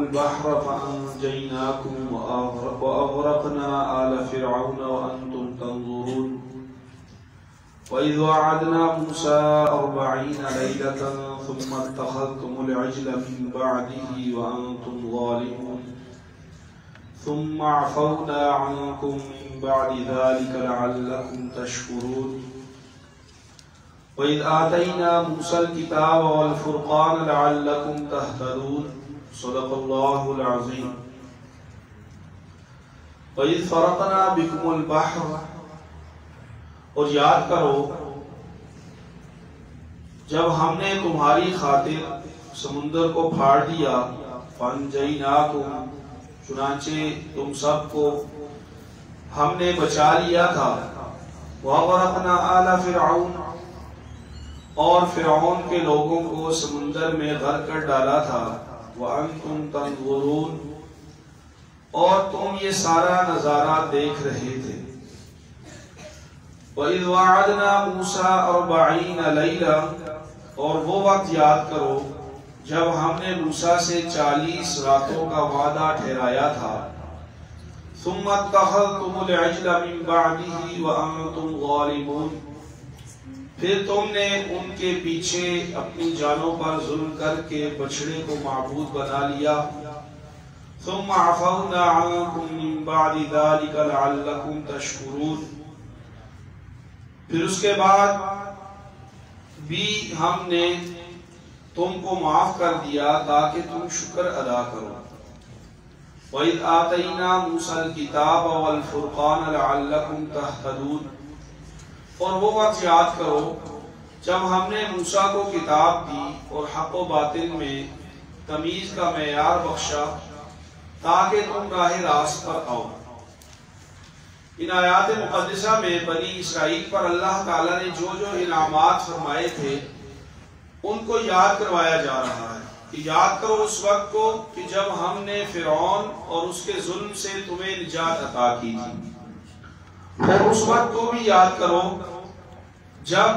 البحر فأنجيناكم وأغرقنا آل فرعون وأنتم تنظرون وإذ وعدنا موسى 40 ليلة ثم اتخذتم العجل من بعده وأنتم ظالمون ثم عفونا عنكم من بعد ذلك لعلكم تشكرون وإذ آتينا موسى الكتاب والفرقان لعلكم تهتدون صدق الله العظيم وإذ فرقنا بكم البحر، اور یاد کرو جب ہم نے تمہاری خاطر سمندر کو پھاڑ دیا، فانجیناکم، چنانچہ تم سب کو ہم نے بچا لیا تھا، وَأَغْرَقْنَا آلَ فِرْعَوْنَ، اور فرعون کے لوگوں کو سمندر میں غرق کر ڈالا تھا، وَأَنْتُمْ تَنْظُرُونَ، اور تم یہ سارا نظارہ دیکھ رہے تھے۔ وَإِذْ وَعَدْنَا مُوسَىٰ 40 لَيْلَةً، اور وہ وقت یاد کرو جب ہم نے موسیٰ سے 40 راتوں کا وعدہ ٹھہرایا تھا، ثُمَّ اتَّخَذْتُمُ الْعِجْلَ مِن بَعْدِهِ وَأَنْتُمْ ظَالِمُونَ، پھر تم نے ان کے پیچھے اپنی جانوں پر ظلم کر کے بچڑے کو معبود بنا لیا، ثم عفونا عنکم من بعد ذلک لعلکم تشکرون، پھر اس کے بعد بھی ہم نے تم کو معاف کر دیا تاکہ تم شکر ادا کرو۔ وَإِذْ آتَيْنَا مُوسَى الْكِتَابَ وَالْفُرْقَانَ لَعَلَّكُمْ تَهْتَدُونَ، اور وہ وقت یاد کرو جب ہم نے موسیٰ کو کتاب دی اور حق و باطل میں تمیز کا معیار بخشا تاکہ تم راہ راست پر آؤ۔ ان آیات مقدسہ میں بنی اسرائیل پر اللہ تعالیٰ نے جو جو انعامات فرمائے تھے ان کو یاد کروایا جا رہا ہے کہ یاد کرو اس وقت کو کہ جب ہم نے فرعون اور اس کے ظلم سے تمہیں نجات عطا کی تھی، اور اس وقت کو بھی یاد کرو جب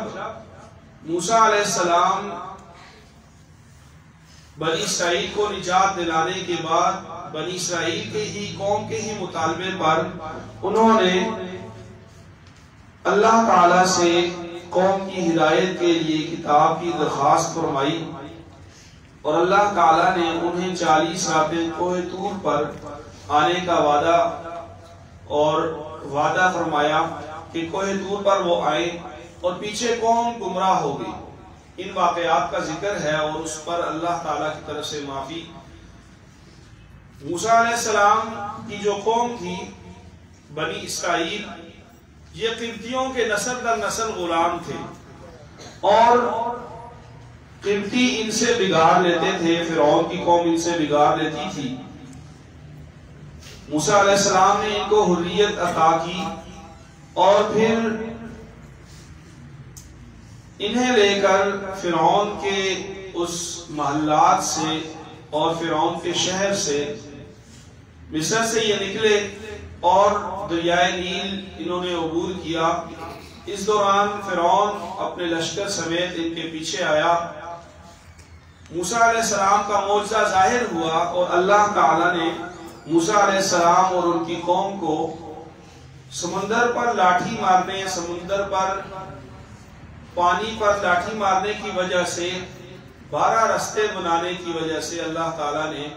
موسیٰ علیہ السلام بنی اسرائیل کو نجات دلانے کے بعد بنی اسرائیل کے ہی قوم کے ہی مطالبے پر انہوں نے اللہ تعالیٰ سے قوم کی ہدایت کے لیے کتاب کی درخواست فرمائی، اور اللہ تعالیٰ نے انہیں 40 راتیں کوہ طور پر آنے کا وعدہ فرمایا کہ کوہ طور پر وہ آئے، اور پیچھے قوم گمراہ ہو گئی۔ ان واقعات کا ذکر ہے اور اس پر اللہ تعالیٰ کی طرف سے معافی۔ موسیٰ علیہ السلام کی جو قوم تھی بنی اسرائیل، یہ قبطیوں کے نسل در نسل غلام تھے، اور قبطی ان سے بگاڑ لیتے تھے، فرعون کی قوم ان سے بگاڑ لیتی تھی۔ موسیٰ علیہ السلام نے ان کو حریت عطا کی، اور پھر انہیں لے کر فرعون کے اس محلات سے اور فرعون کے شہر سے مصر سے یہ نکلے اور دریائے نیل انہوں نے عبور کیا۔ اس دوران فرعون اپنے لشکر سمیت ان کے پیچھے آیا، موسیٰ علیہ السلام کا معجزہ ظاہر ہوا، اور اللہ تعالیٰ نے موسیٰ علیہ السلام اور ان کی قوم کو سمندر پر لاٹھی مارنے، سمندر پر پانی پر لاٹھی مارنے کی وجہ سے، 12 رستے بنانے کی وجہ سے اللہ تعالیٰ نے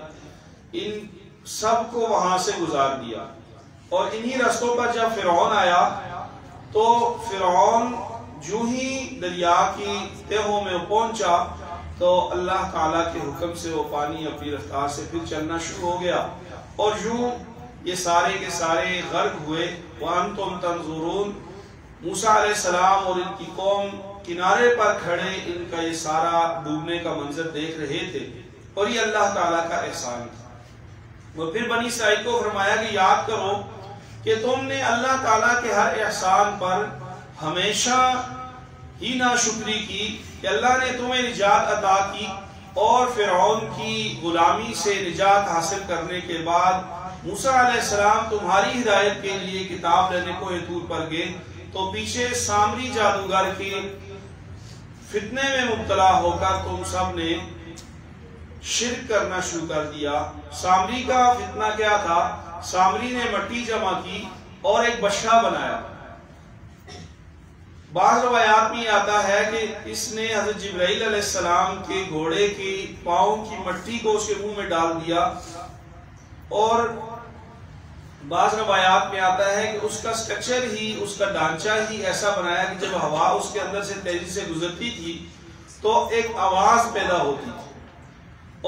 ان سب کو وہاں سے گزار دیا۔ اور انہی رستوں پر جب فرعون آیا تو فرعون جو ہی دریا کی تہوں میں پہنچا تو اللہ تعالیٰ کے حکم سے وہ پانی اپنی رفتار سے پھر چلنا شروع ہو گیا، اور یوں یہ سارے کے سارے غرق ہوئے۔ وَأَنْتُمْ تَنْظُرُونَ، موسیٰ علیہ السلام اور ان کی قوم کنارے پر کھڑے ان کا یہ سارا ڈوبنے کا منظر دیکھ رہے تھے، اور یہ اللہ تعالیٰ کا احسان تھا۔ وہ پھر بنی اسرائیل کو فرمایا کہ یاد کرو کہ تم نے اللہ تعالیٰ کے ہر احسان پر ہمیشہ ہی ناشکری کی کہ اللہ نے تمہیں نجات عطا کی، اور فرعون کی غلامی سے نجات حاصل کرنے کے بعد موسیٰ علیہ السلام تمہاری ہدایت کے لیے کتاب لینے کو طور پر گئے تو پیچھے سامری جادوگر کے فتنے میں مبتلا ہو کر تم سب نے شرک کرنا شروع کر دیا۔ سامری کا فتنہ کیا تھا؟ سامری نے مٹی جمع کی اور ایک بچڑا بنایا۔ بعض روایات میں آتا ہے کہ اس نے حضرت جبرائیل علیہ السلام کے گھوڑے کی پاؤں کی مٹی کو اس کے منہ میں ڈال دیا، اور بعض روایات میں آتا ہے کہ اس کا سٹرکچر ہی، اس کا ڈھانچہ ہی ایسا بنایا کہ جب ہوا اس کے اندر سے تیزی سے گزرتی تھی تو ایک آواز پیدا ہوتی تھی۔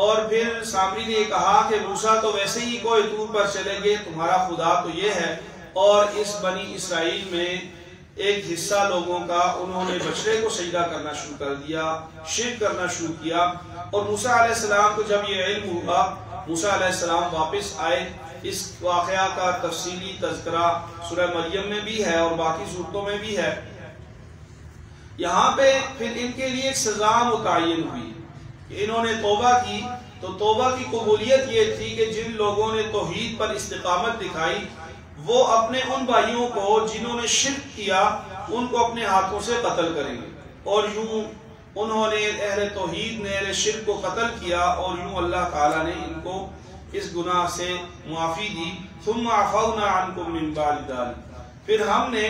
اور پھر سامری نے کہا کہ موسیٰ تو ویسے ہی کوئی طور پر چلے گئے، تمہارا خدا تو یہ ہے۔ اور اس بنی اسرائیل میں ایک حصہ لوگوں کا انہوں نے بچڑے کو سجدہ کرنا شروع کر دیا، شرک کرنا شروع کیا۔ اور موسیٰ علیہ السلام کو جب یہ علم ہوا، موسیٰ علیہ السلام واپس آئے۔ اس واقعہ کا تفصیلی تذکرہ سورہ مریم میں بھی ہے اور باقی صورتوں میں بھی ہے۔ یہاں پہ پھر ان کے لیے ایک سزا متعین ہوئی کہ انہوں نے توبہ کی، تو توبہ کی قبولیت یہ تھی کہ جن لوگوں نے توحید پر استقامت دکھائی وہ اپنے ان بھائیوں کو جنہوں نے شرک کیا ان کو اپنے ہاتھوں سے قتل کریں گے، اور یوں انہوں نے اہل توحید نے اہل شرک کو قتل کیا، اور یوں اللہ تعالیٰ نے ان کو اس گناہ سے معافی دی۔ ثم عفونا عنکم من بعد ذلک، پھر ہم نے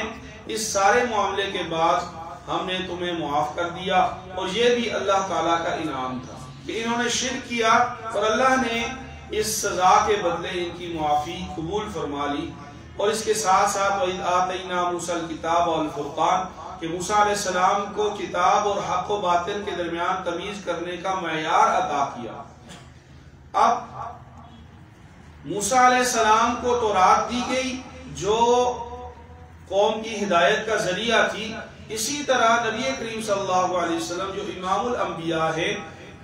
اس سارے معاملے کے بعد ہم نے تمہیں معاف کر دیا۔ اور یہ بھی اللہ تعالیٰ کا انعام تھا کہ انہوں نے شرک کیا اور اللہ نے اس سزا کے بدلے ان کی معافی قبول فرما لی۔ اور اس کے ساتھ ساتھ وَإِذْ آتَيْنَا مُوسَى الْكِتَابَ وَالْفُرْقَانَ، کہ موسیٰ علیہ السلام کو کتاب اور حق و باطل کے درمیان تمیز کرنے کا معیار عطا کیا۔ اب موسیٰ علیہ السلام کو تورات دی گئی جو قوم کی ہدایت کا ذریعہ تھی، اسی طرح نبی کریم صلی اللہ علیہ وسلم جو امام الانبیاء ہے،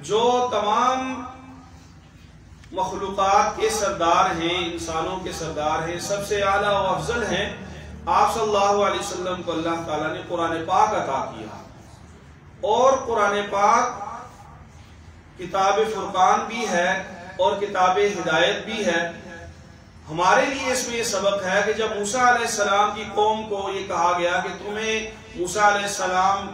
جو تمام مخلوقات کے سردار ہیں، انسانوں کے سردار ہیں، سب سے اعلیٰ و افضل ہیں، آپ صلی اللہ علیہ وسلم کو اللہ تعالیٰ نے قرآن پاک عطا کیا۔ اور قرآن پاک کتاب فرقان بھی ہے اور کتاب ہدایت بھی ہے۔ ہمارے لیے اس میں یہ سبق ہے کہ جب موسیٰ علیہ السلام کی قوم کو یہ کہا گیا کہ تمہیں موسیٰ علیہ السلام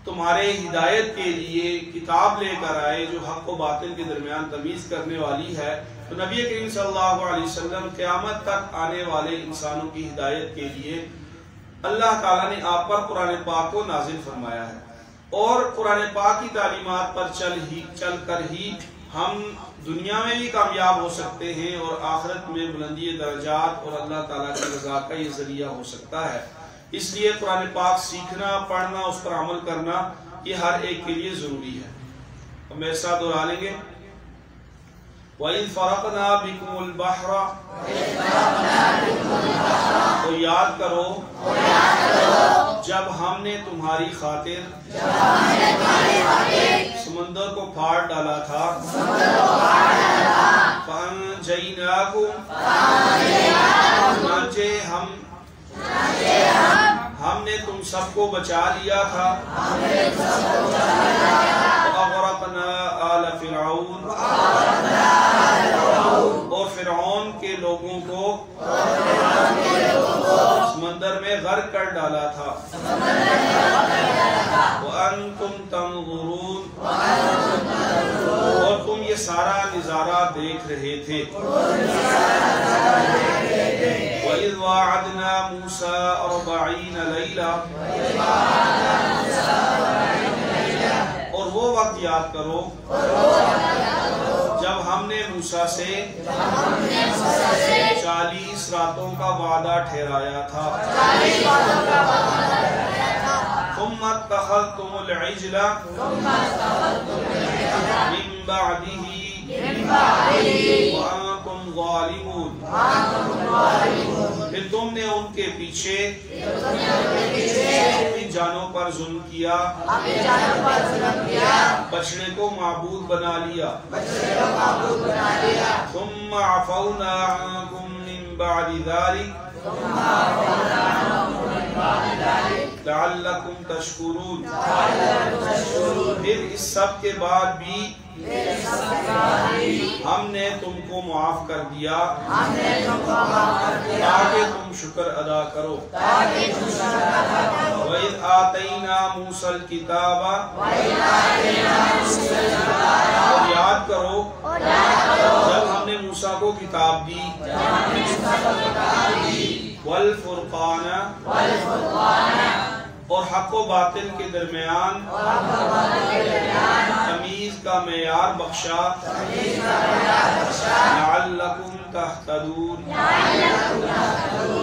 تمہارے ہدایت کے لیے کتاب لے کر آئے جو حق و باطل کے درمیان تمیز کرنے والی ہے، تو نبی کریم صلی اللہ علیہ وسلم قیامت تک آنے والے انسانوں کی ہدایت کے لیے اللہ تعالیٰ نے آپ پر قرآن پاک کو نازل فرمایا ہے۔ اور قرآن پاک کی تعلیمات پر چل کر ہی ہم دنیا میں بھی کامیاب ہو سکتے ہیں اور آخرت میں بلندی درجات اور اللہ تعالیٰ کی رضا کا یہ ذریعہ ہو سکتا ہے۔ اس لیے قرآن پاک سیکھنا، پڑھنا، اس پر عمل کرنا یہ ہر ایک کے لیے ضروری ہے۔ ہم میرے ساتھ دہرا لیں گے، وَإِذْ فَرَقْنَا بِكُمُ الْبَحْرَ، تو یاد کرو جب ہم نے تمہاری خاطر سمندر کو پھاڑ ڈالا تھا، فَأَنْجَيْنَاكُمْ، چنانچہ ہم نے تم سب کو بچا لیا تھا، وَأَغْرَقْنَا آلَ فِرْعَوْنَ، اور فرعون کے لوگوں کو سمندر میں غرق کر ڈالا تھا، وَأَنْتُمْ تَنْظُرُونَ، اور تم یہ سارا نظارہ دیکھ رہے تھے۔ وَإِذْ وَاعَدْنَا مُوسَىٰ 40 لَيْلَةً، اور وہ وقت یاد کرو جب ہم نے موسیٰ سے 40 راتوں کا وعدہ ٹھہرایا تھا۔ ثُمَّ اتَّخَذْتُمُ الْعِجْلَ مِن بَعْدِهِ وَأَنْتُمْ ظَالِمُونَ، پھر تم نے ان کے پیچھے اپنی جانوں پر ظلم کیا، بچڑے کو معبود بنا لیا۔ ثُمَّ عَفَوْنَا عَنْكُمْ مِن بَعْدِ ذَلِكَ، لعلکم تشکرون، پھر اس سب کے بعد بھی ہم نے تم کو معاف کر دیا تاکہ تم شکر ادا کرو۔ وَإِذْ آتَيْنَا مُوسَى الْكِتَابَ، اور یاد کرو جب ہم نے موسیٰ کو کتاب دی، والفرقان، اور حق و باطل کے درمیان تمیز کا معیار بخشا، لعلکم تہتدون،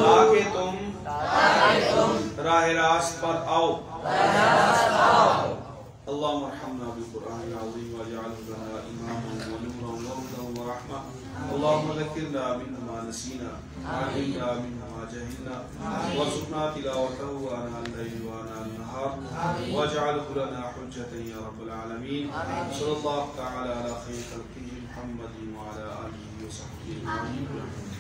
تاکہ تم راہ راست پر آؤ۔ اللہم ارحمنا بالقرآن العظیم واجعلہ لنا اماما ونورا وهدى ورحمة۔ اللہم ذکرنا منہ ما نسینا وعلمنا منہ ما جہلنا وارزقنا تلاوته آناء الليل وآناء النهار واجعله لنا حجة یا رب العالمین۔ صلی اللہ تعالی علی خیر خلقہ محمد وعلی آلہ وصحبہ اجمعین۔